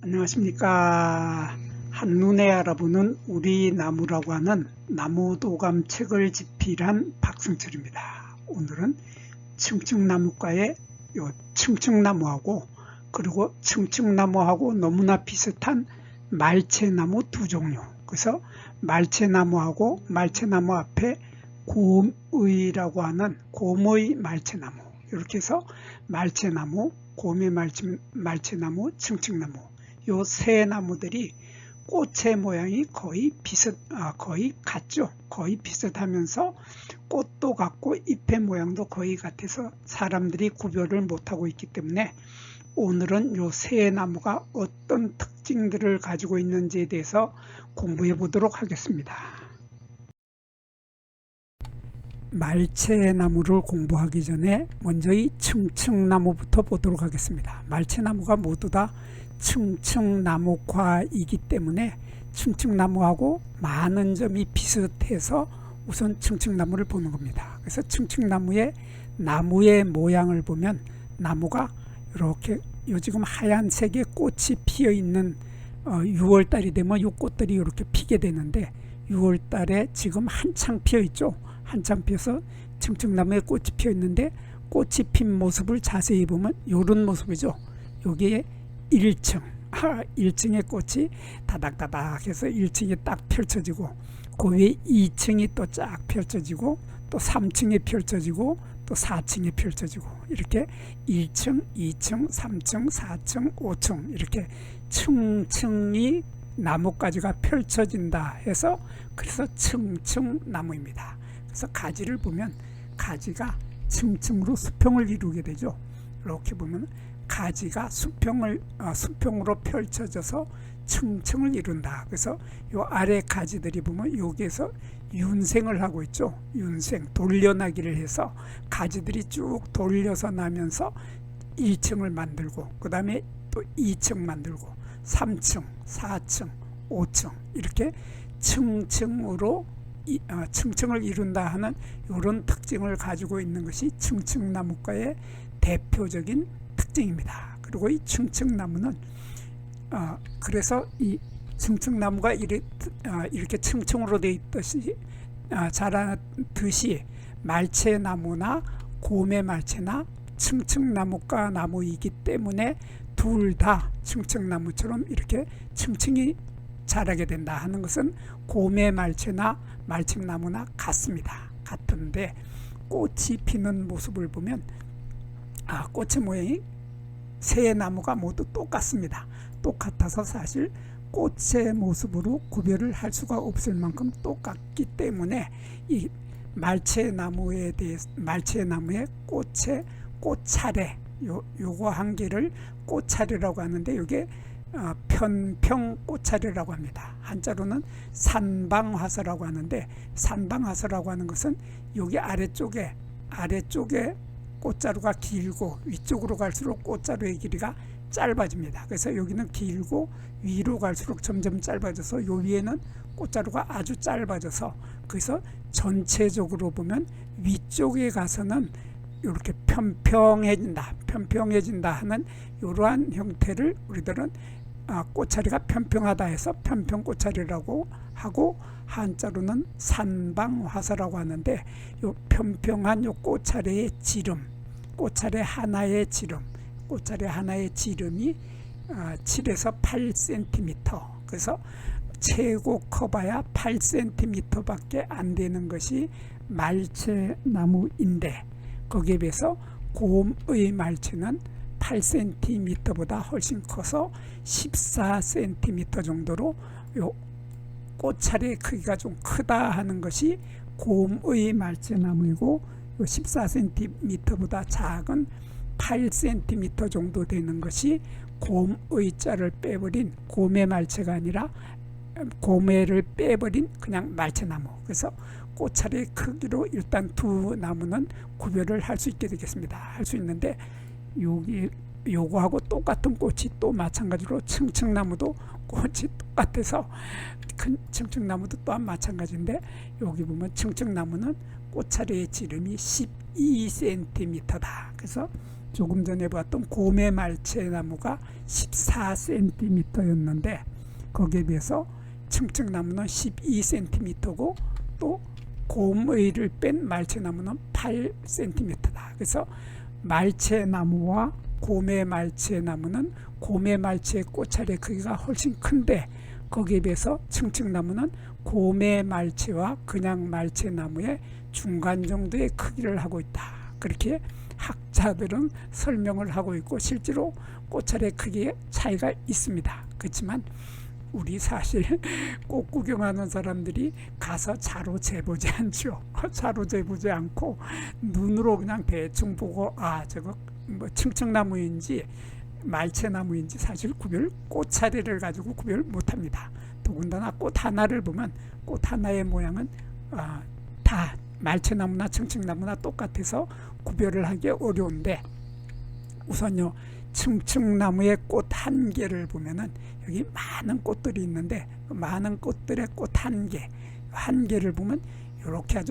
안녕하십니까. 한눈에 알아보는 우리 나무라고 하는 나무도감 책을 집필한 박승철입니다. 오늘은 층층나무과의 요 층층나무하고 그리고 층층나무하고 너무나 비슷한 말채나무 두 종류, 그래서 말채나무하고 말채나무 앞에 곰의라고 하는 곰의 말채나무, 이렇게 해서 말채나무, 곰의 말채나무, 층층나무, 요 세 나무들이 꽃의 모양이 거의 같죠. 거의 비슷하면서 꽃도 같고 잎의 모양도 거의 같아서 사람들이 구별을 못하고 있기 때문에 오늘은 요 세 나무가 어떤 특징들을 가지고 있는지에 대해서 공부해 보도록 하겠습니다. 말채나무를 공부하기 전에 먼저 이 층층나무부터 보도록 하겠습니다. 말채나무가 모두 다 층층나무과이기 때문에 층층나무하고 많은 점이 비슷해서 우선 층층나무를 보는 겁니다. 그래서 층층나무의 나무의 모양을 보면 나무가 이렇게 지금 하얀색의 꽃이 피어 있는 6월달이 되면 이 꽃들이 이렇게 피게 되는데 6월달에 지금 한창 피어 있죠. 한창 피어서 층층나무에 꽃이 피어 있는데 꽃이 핀 모습을 자세히 보면 이런 모습이죠. 여기에 1층의 꽃이 다닥다닥 해서 1층이 딱 펼쳐지고 그 위에 2층이 또 쫙 펼쳐지고 또 3층에 펼쳐지고 또 4층에 펼쳐지고 이렇게 1층, 2층, 3층, 4층, 5층 이렇게 층층이 나뭇가지가 펼쳐진다 해서 그래서 층층나무입니다. 그래서 가지를 보면 가지가 층층으로 수평을 이루게 되죠. 이렇게 보면 가지가 수평으로 펼쳐져서 층층을 이룬다. 그래서 요 아래 가지들이 보면 여기에서 윤생을 하고 있죠. 윤생, 돌려나기를 해서 가지들이 쭉 돌려서 나면서 1층을 만들고 그 다음에 또 2층 만들고 3층, 4층, 5층 이렇게 층층으로 층층을 이룬다 하는 이런 특징을 가지고 있는 것이 층층나무과의 대표적인 특징입니다. 그리고 이 층층나무는 그래서 이 층층나무가 이렇게 층층으로 되어 있듯이 자라듯이 말채나무나 곰의말채나 층층나무과 나무이기 때문에 둘 다 층층나무처럼 이렇게 층층이 자라게 된다 하는 것은 곰의말채나 말채나무나 같습니다. 같은데 꽃이 피는 모습을 보면 꽃의 모양이 세 나무가 모두 똑같습니다. 똑같아서 사실 꽃의 모습으로 구별을 할 수가 없을 만큼 똑같기 때문에 이 말채나무에 대해서 말채나무의 꽃의 꽃차례 요거 한 개를 꽃차례라고 하는데 이게 편평 꽃차례라고 합니다. 한자로는 산방화서라고 하는데 산방화서라고 하는 것은 여기 아래쪽에 꽃자루가 길고 위쪽으로 갈수록 꽃자루의 길이가 짧아집니다. 그래서 여기는 길고 위로 갈수록 점점 짧아져서 요 위에는 꽃자루가 아주 짧아져서 그래서 전체적으로 보면 위쪽에 가서는 이렇게 편평해진다 하는 이러한 형태를 우리들은 꽃차례가 편평하다 해서 편평꽃차례라고 하고 한자로는 산방화서라고 하는데 요 편평한 요 꽃차례의 지름, 꽃차례 하나의 지름이 7에서 8cm, 그래서 최고 커봐야 8cm 밖에 안 되는 것이 말채나무인데 거기에 비해서 곰의 말채는 8cm보다 훨씬 커서 14cm 정도로 요 꽃차례 크기가 좀 크다 하는 것이 곰의 말채나무이고 14cm보다 작은 8cm 정도 되는 것이 곰의 자를 빼버린 곰의 말채가 아니라 곰의를 빼버린 그냥 말채나무. 그래서 꽃차례 크기로 일단 두 나무는 구별을 할 수 있게 되겠습니다. 할 수 있는데 요거하고 똑같은 꽃이 또 마찬가지로 층층나무도 꽃이 똑같아서 큰 층층나무도 또한 마찬가지인데 여기 보면 층층나무는 꽃차례의 지름이 12cm다. 그래서 조금 전에 봤던 고메 말채나무가 14cm였는데 거기에 비해서 층층나무는 12cm고 또 곰의를 뺀 말채나무는 8cm다. 그래서 말채나무와 고메 말채나무는 고메 말채의 꽃알의 크기가 훨씬 큰데 거기에 비해서 층층나무는 고메 말채와 그냥 말채나무의 중간 정도의 크기를 하고 있다. 그렇게 학자들은 설명을 하고 있고 실제로 꽃알의 크기에 차이가 있습니다. 그렇지만 우리 사실 꽃 구경하는 사람들이 가서 자로 재보지 않죠. 자로 재보지 않고 눈으로 그냥 대충 보고 저거 뭐 층층나무인지 말채나무인지 사실 꽃차례를 가지고 구별 못합니다. 더군다나 꽃 하나를 보면 꽃 하나의 모양은 다 말채나무나 층층나무나 똑같아서 구별을 하기 어려운데 우선요 층층나무의 꽃 한 개를 보면은 여기 많은 꽃들이 있는데 많은 꽃들의 꽃 한 개를 보면 이렇게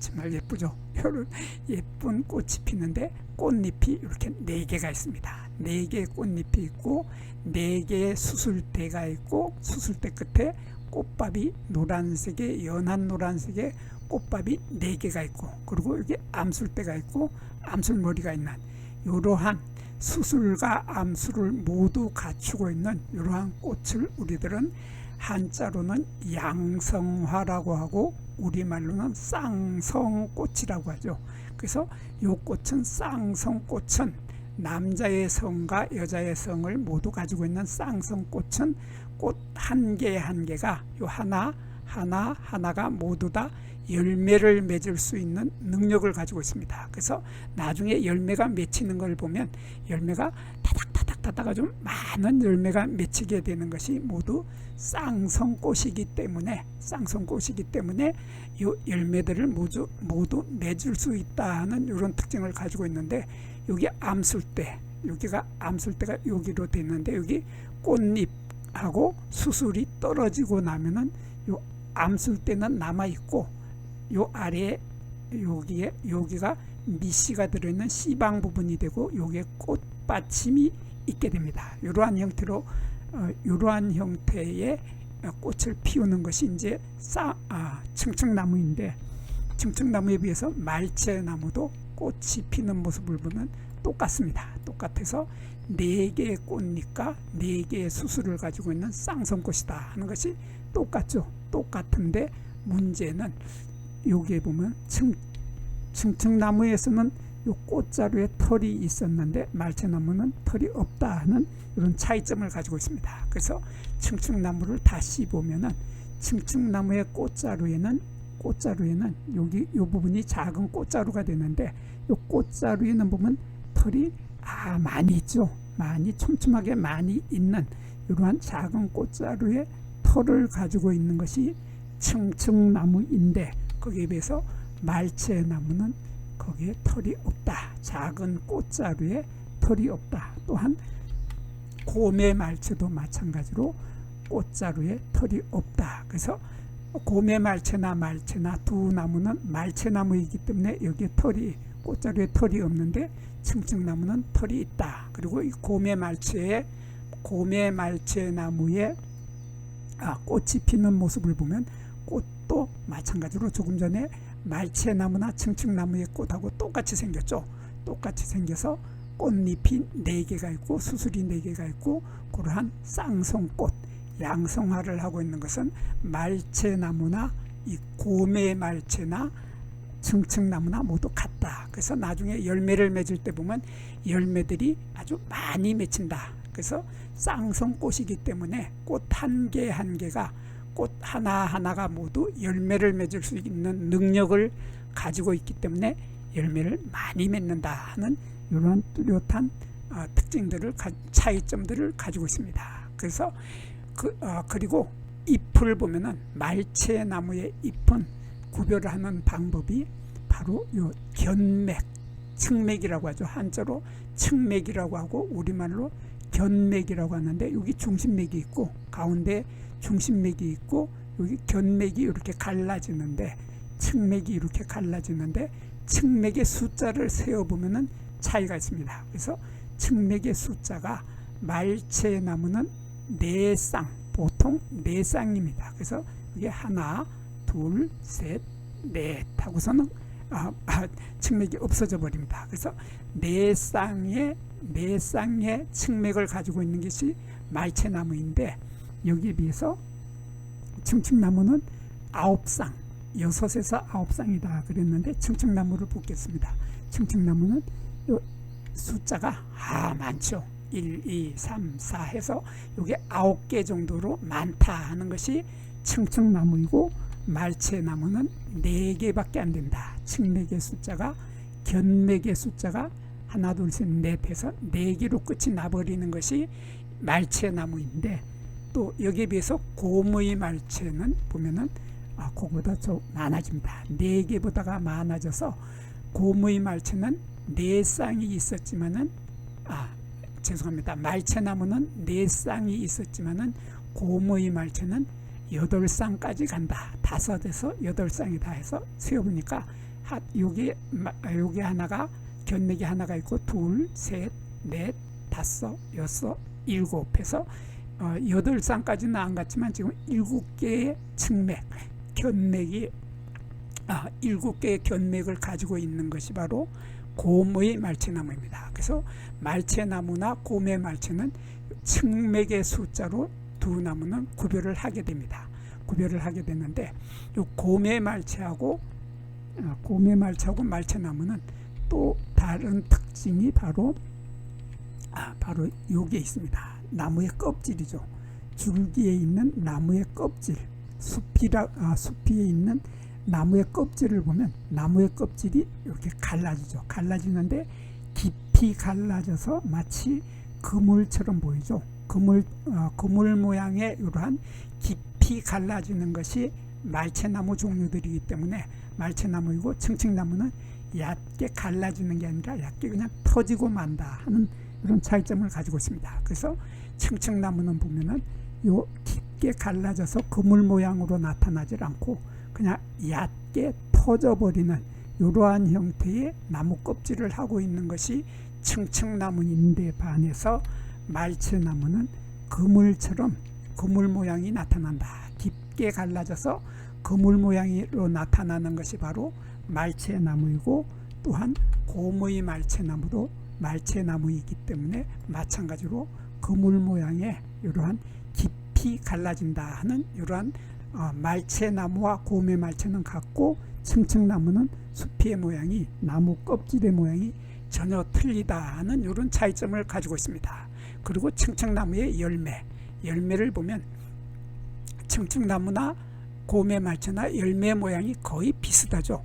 정말 예쁘죠. 이런 예쁜 꽃이 피는데 꽃잎이 이렇게 4개가 있습니다. 4개의 꽃잎이 있고 4개의 수술대가 있고 수술대 끝에 꽃밥이 노란색의 연한 노란색의 꽃밥이 4개가 있고 그리고 여기 암술대가 있고 암술머리가 있는 이러한 수술과 암술을 모두 갖추고 있는 이러한 꽃을 우리들은 한자로는 양성화라고 하고 우리말로는 쌍성꽃이라고 하죠. 그래서 이 꽃은 쌍성꽃은 남자의 성과 여자의 성을 모두 가지고 있는 쌍성꽃은 꽃 한 개 한 개가 요 하나가 모두 다 열매를 맺을 수 있는 능력을 가지고 있습니다. 그래서 나중에 열매가 맺히는 걸 보면 열매가 타닥타닥 좀 많은 열매가 맺히게 되는 것이 모두 쌍성꽃이기 때문에 이 열매들을 모두 맺을 수 있다는 이런 특징을 가지고 있는데 여기 암술대가 여기로 되어 있는데 여기 꽃잎하고 수술이 떨어지고 나면은 요 암술대는 남아 있고 요 아래에 여기가 미씨가 들어있는 씨방 부분이 되고 여기에 꽃받침이 있게 됩니다. 이러한 형태의 꽃을 피우는 것이 이제 층층나무인데 층층나무에 비해서 말채나무도 꽃이 피는 모습을 보면 똑같습니다. 똑같아서 4개의 꽃잎과 4개의 수술을 가지고 있는 쌍성꽃이다 하는 것이 똑같죠. 똑같은데 문제는 여기에 보면 층층나무에서는 요 꽃자루에 털이 있었는데 말채나무는 털이 없다 하는 이런 차이점을 가지고 있습니다. 그래서 층층나무를 다시 보면은 층층나무의 꽃자루에는 여기 요 부분이 작은 꽃자루가 되는데 요 꽃자루에는 보면 털이 많이 있죠. 많이 촘촘하게 많이 있는 이러한 작은 꽃자루에 털을 가지고 있는 것이 층층나무인데 거기에 비해서 말채나무는 거기에 털이 없다. 작은 꽃자루에 털이 없다. 또한 고메 말채도 마찬가지로 꽃자루에 털이 없다. 그래서 고메 말채나 두 나무는 말채나무이기 때문에 여기에 꽃자루에 털이 없는데 층층나무는 털이 있다. 그리고 이 고메 말채나무에 꽃이 피는 모습을 보면 꽃도 마찬가지로 조금 전에 말채나무나 층층나무의 꽃하고 똑같이 생겼죠. 똑같이 생겨서 꽃잎이 4개가 있고 수술이 4개가 있고 그러한 쌍성꽃 양성화를 하고 있는 것은 말채나무나 이 고메 말채나 층층나무나 모두 같다. 그래서 나중에 열매를 맺을 때 보면 열매들이 아주 많이 맺힌다. 그래서 쌍성꽃이기 때문에 꽃 한 개 한 개가 꽃 하나가 모두 열매를 맺을 수 있는 능력을 가지고 있기 때문에 열매를 많이 맺는다 하는 이런 뚜렷한 특징들을 차이점들을 가지고 있습니다. 그래서 그리고 잎을 보면은 말채나무의 잎은 구별을 하는 방법이 바로 요 견맥, 측맥이라고 하죠. 한자로 측맥이라고 하고 우리말로 견맥이라고 하는데 여기 중심맥이 있고 가운데 중심맥이 있고 여기 견맥이 이렇게 갈라지는데 측맥이 이렇게 갈라지는데 측맥의 숫자를 세어보면은 차이가 있습니다. 그래서 측맥의 숫자가 말채나무는 4쌍, 보통 4쌍입니다. 그래서 이게 하나, 둘, 셋, 넷 하고서는 측맥이 없어져 버립니다. 그래서 4쌍의 측맥을 가지고 있는 것이 말채나무인데, 여기에 비해서 층층나무는 9쌍, 6에서 9쌍이다 그랬는데, 층층나무를 보겠습니다. 층층나무는 숫자가 많죠. 1, 2, 3, 4 해서 이게 9개 정도로 많다 하는 것이 층층나무이고, 말채나무는 4개밖에 안 된다. 측맥의 숫자가, 견맥의 숫자가 하나, 둘, 셋, 넷 해서 4개로 끝이 나버리는 것이 말채나무인데, 또 여기에 비해서 고무의 말채는 보면은 그거보다 좀 많아집니다. 4개보다가 많아져서 고무의 말채는 4쌍이 있었지만은 죄송합니다. 말채나무는 4쌍이 있었지만은 고무의 말채는 8쌍까지 간다. 5에서 8쌍이다 해서 세어보니까 여기 하나가, 견맥이 하나가 있고, 둘, 셋, 넷, 5, 6, 7 해서 8쌍까지는 안 갔지만 지금 7개의 측맥, 견맥이 7개의 견맥을 가지고 있는 것이 바로 고무의 말채나무입니다. 그래서 말채나무나 고무의 말채는 측맥의 숫자로 두 나무는 구별을 하게 됩니다. 구별을 하게 되는데, 이 고무의 말채하고 말채나무는 또 다른 특징이 바로 여기에 있습니다. 나무의 껍질이죠. 줄기에 있는 나무의 껍질, 숲이에 있는 나무의 껍질을 보면 나무의 껍질이 이렇게 갈라지죠. 갈라지는데 깊이 갈라져서 마치 그물처럼 보이죠. 그물 모양의 이러한 깊이 갈라지는 것이 말채나무 종류들이기 때문에 말채나무이고, 층층나무는 얕게 갈라지는 게 아니라 얕게 그냥 터지고 만다 하는 이런 차이점을 가지고 있습니다. 그래서 층층나무는 보면은 요 깊게 갈라져서 그물 모양으로 나타나질 않고 그냥 얕게 터져버리는 이러한 형태의 나무 껍질을 하고 있는 것이 층층나무인데, 반해서 말채나무는 그물처럼 그물 모양이 나타난다. 깊게 갈라져서 그물 모양으로 나타나는 것이 바로 말채나무이고, 또한 고무의 말채나무도 말채나무이기 때문에 마찬가지로 그물 모양의 이러한 깊이 갈라진다 하는 이러한 말채나무와 고무의 말채는 같고, 층층나무는 숲의 모양이, 나무 껍질의 모양이 전혀 틀리다 하는 이런 차이점을 가지고 있습니다. 그리고 층층나무의 열매를 보면 층층나무나 고무의 말채나 열매 모양이 거의 비슷하죠.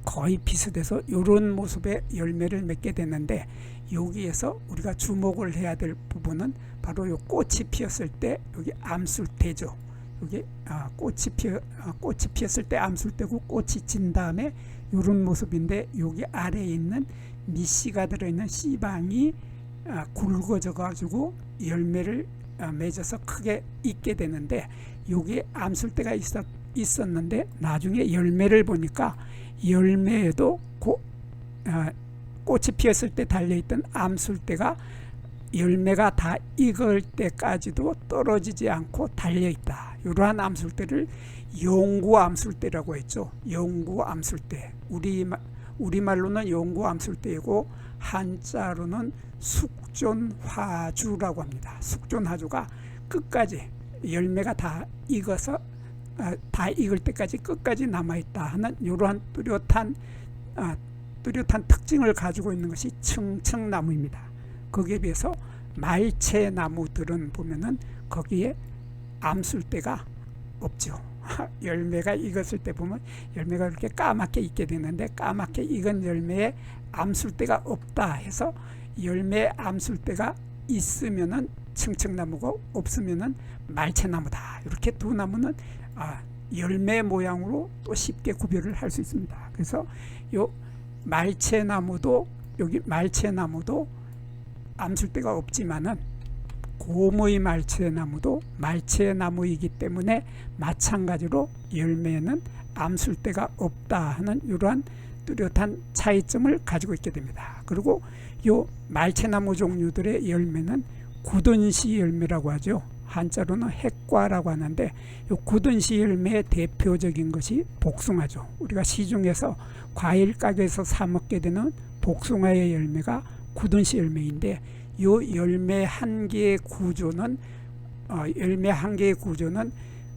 거의 비슷해서 이런 모습의 열매를 맺게 되는데, 여기에서 우리가 주목을 해야 될 부분은 바로 요 꽃이 피었을 때 여기 암술대죠. 여기 꽃이 피었을 때 암술대고, 꽃이 진 다음에 이런 모습인데, 여기 아래에 있는 밑씨가 들어있는 씨방이 굵어져 가지고 열매를 맺어서 크게 익게 되는데, 여기 암술대가 있었는데 나중에 열매를 보니까 열매에도 꽃이 피었을 때 달려있던 암술대가 열매가 다 익을 때까지도 떨어지지 않고 달려있다. 이러한 암술대를 용구암술대라고 했죠. 용구암술대. 우리말로는 용구암술대이고, 한자로는 숙존화주라고 합니다. 숙존화주가 끝까지 열매가 다 익어서 다 익을 때까지 끝까지 남아있다 하는 이러한 뚜렷한 특징을 가지고 있는 것이 층층나무입니다. 거기에 비해서 말채나무들은 보면은 거기에 암술대가 없죠. 열매가 익었을 때 보면 열매가 그렇게 까맣게 익게 되는데, 까맣게 익은 열매에 암술대가 없다 해서 열매 암술대가 있으면은 층층나무고 없으면은 말채나무다. 이렇게 두 나무는 열매 모양으로 또 쉽게 구별을 할 수 있습니다. 그래서 요 말채나무도, 여기 말채나무도 암술대가 없지만은 고무의 말채나무도 말채나무이기 때문에 마찬가지로 열매에는 암술대가 없다 하는 이러한 뚜렷한 차이점을 가지고 있게 됩니다. 그리고 요 말채나무 종류들의 열매는 굳은시 열매라고 하죠. 한자로는 핵과라고 하는데 요 굳은시 열매의 대표적인 것이 복숭아죠. 우리가 시중에서 과일 가게에서 사 먹게 되는 복숭아의 열매가 굳은시 열매인데 요 열매 한 개의 구조는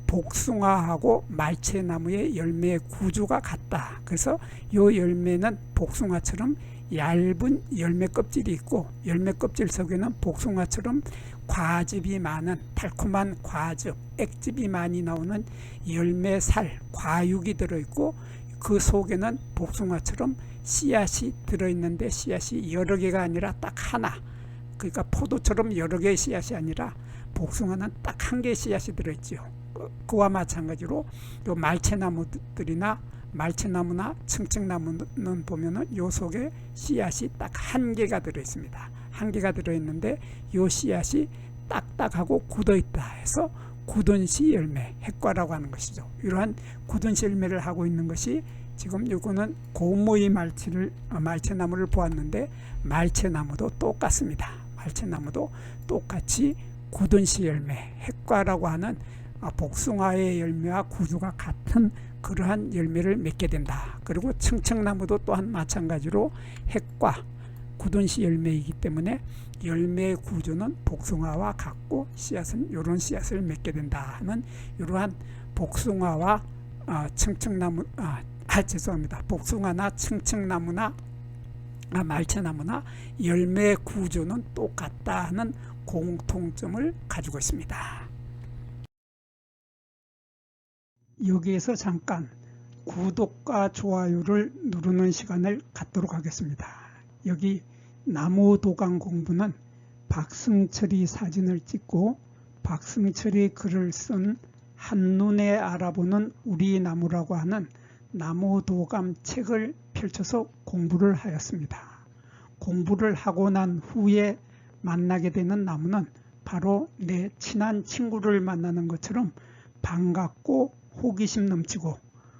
복숭아하고 말채나무의 열매의 구조가 같다. 그래서 요 열매는 복숭아처럼 얇은 열매 껍질이 있고 열매 껍질 속에는 복숭아처럼 과즙이 많은 달콤한 과즙, 액즙이 많이 나오는 열매살, 과육이 들어있고 그 속에는 복숭아처럼 씨앗이 들어있는데 씨앗이 여러 개가 아니라 딱 하나, 그러니까 포도처럼 여러 개의 씨앗이 아니라 복숭아는 딱 한 개의 씨앗이 들어있죠. 그와 마찬가지로 요 말채나무들이나 말채나무나 청청나무는 보면은 요 속에 씨앗이 딱 한 개가 들어있습니다. 한 개가 들어있는데 요 씨앗이 딱딱하고 굳어있다 해서 굳은시 열매, 핵과라고 하는 것이죠. 이러한 굳은시 열매를 하고 있는 것이 지금 요거는 고모이 말채나무를 보았는데 말채나무도 똑같습니다. 말채나무도 똑같이 굳은시 열매, 핵과라고 하는 복숭아의 열매와 구조가 같은 그러한 열매를 맺게 된다. 그리고 청청나무도 또한 마찬가지로 핵과 굳은시 열매이기 때문에 열매의 구조는 복숭아와 같고 씨앗은 이런 씨앗을 맺게 된다 하는 이러한 복숭아와 복숭아나 청청나무나 말채나무나 열매의 구조는 똑같다 하는 공통점을 가지고 있습니다. 여기에서 잠깐 구독과 좋아요를 누르는 시간을 갖도록 하겠습니다. 여기 나무도감 공부는 박승철이 사진을 찍고 박승철이 글을 쓴 한눈에 알아보는 우리 나무라고 하는 나무도감 책을 펼쳐서 공부를 하였습니다. 공부를 하고 난 후에 만나게 되는 나무는 바로 내 친한 친구를 만나는 것처럼 반갑고 호기심 넘치고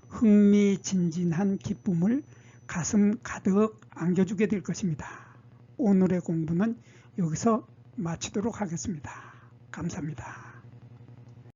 흥미진진한 기쁨을 가슴 가득 안겨주게 될 것입니다. 오늘의 공부는 여기서 마치도록 하겠습니다. 감사합니다.